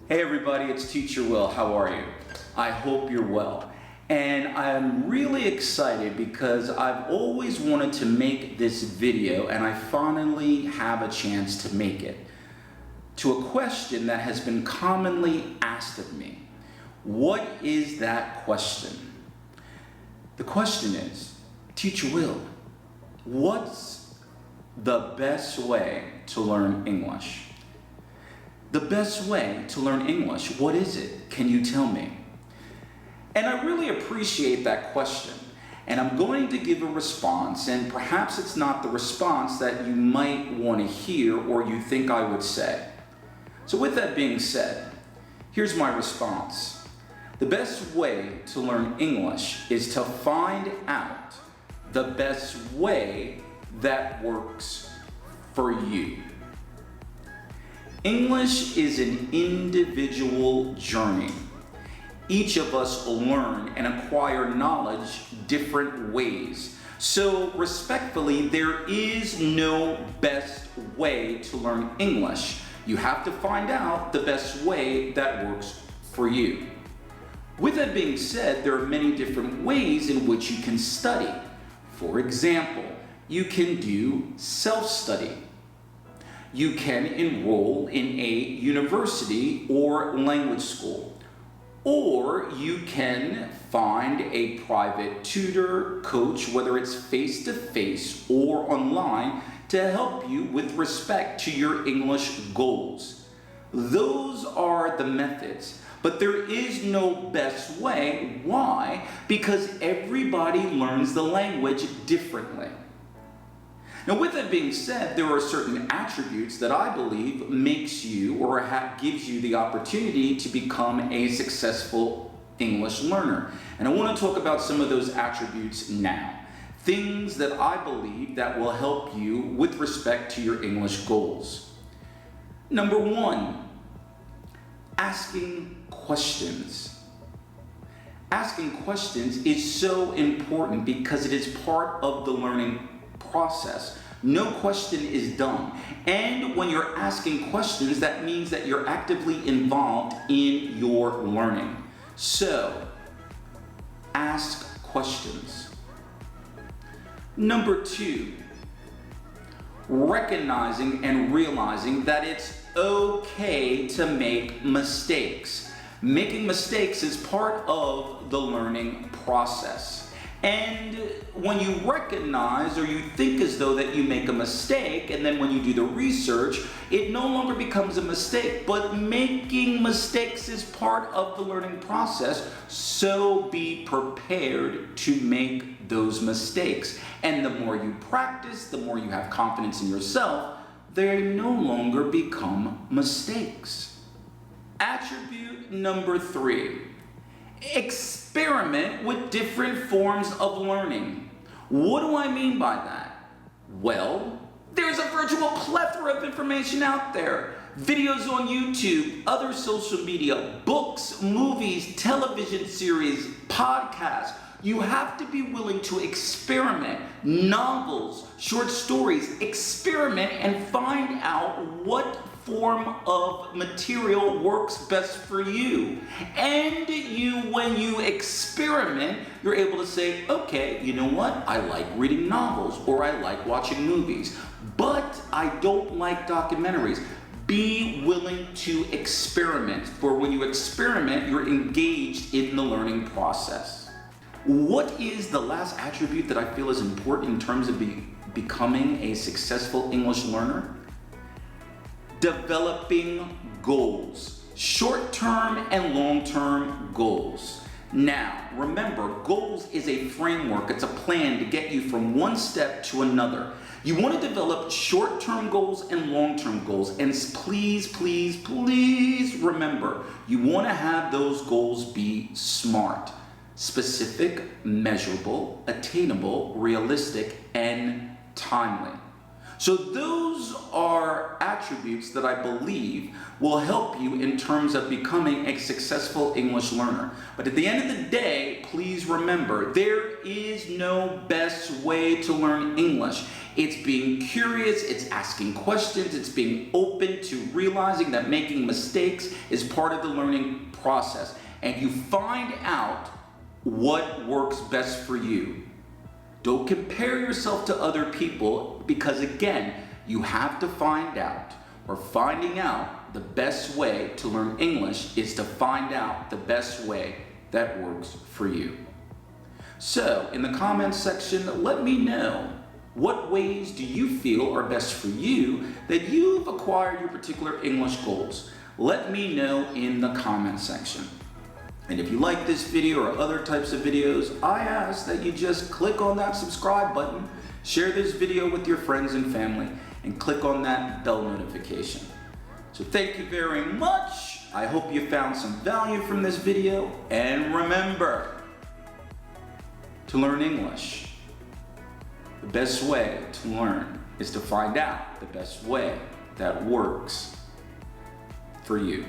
Hey everybody, it's Teacher Will. How are you? I hope you're well. And I'm really excited because I've always wanted to make this video and I finally have a chance to make it. To a question that has been commonly asked of me. What is that question? The question is, Teacher Will, what's the best way to learn English? The best way to learn English, what is it? Can you tell me? And I really appreciate that question. And I'm going to give a response, and perhaps it's not the response that you might want to hear or you think I would say. So with that being said, here's my response. The best way to learn English is to find out the best way that works for you. English is an individual journey. Each of us will learn and acquire knowledge different ways. So respectfully, there is no best way to learn English. You have to find out the best way that works for you. With that being said, there are many different ways in which you can study. For example, you can do self-study. You can enroll in a university or language school. Or you can find a private tutor, coach, whether it's face-to-face or online, to help you with respect to your English goals. Those are the methods, but there is no best way. Why? Because everybody learns the language differently. Now, with that being said, there are certain attributes that I believe makes you or gives you the opportunity to become a successful English learner. And I want to talk about some of those attributes now. Things that I believe that will help you with respect to your English goals. Number one, asking questions. Asking questions is so important because it is part of the learning process. No question is dumb. And when you're asking questions, that means that you're actively involved in your learning. So, ask questions. Number two, recognizing and realizing that it's okay to make mistakes. Making mistakes is part of the learning process. And when you recognize or you think as though that you make a mistake, and then when you do the research, it no longer becomes a mistake, but making mistakes is part of the learning process, so be prepared to make those mistakes. And the more you practice, the more you have confidence in yourself, they no longer become mistakes. Attribute number three. Experiment with different forms of learning. What do I mean by that? Well, there's a virtual plethora of information out there. Videos on YouTube, other social media, books, movies, television series, podcasts. You have to be willing to experiment. Novels, short stories, experiment and find out what form of material works best for you. And when you experiment, you're able to say, okay, you know what? I like reading novels or I like watching movies, but I don't like documentaries. Be willing to experiment, for when you experiment, you're engaged in the learning process. What is the last attribute that I feel is important in terms of becoming a successful English learner? Developing goals, short-term and long-term goals. Now, remember, goals is a framework, it's a plan to get you from one step to another. You want to develop short-term goals and long-term goals, and please, please, please remember, you want to have those goals be SMART. Specific, measurable, attainable, realistic, and timely. So those are attributes that I believe will help you in terms of becoming a successful English learner. But at the end of the day, please remember, there is no best way to learn English. It's being curious, it's asking questions, it's being open to realizing that making mistakes is part of the learning process. And you find out what works best for you. Don't compare yourself to other people because, again, you have to find out, or finding out the best way to learn English is to find out the best way that works for you. So in the comments section, let me know, what ways do you feel are best for you that you've acquired your particular English goals? Let me know in the comment section. And if you like this video or other types of videos, I ask that you just click on that subscribe button, share this video with your friends and family, and click on that bell notification. So thank you very much. I hope you found some value from this video. And remember, to learn English, the best way to learn is to find out the best way that works for you.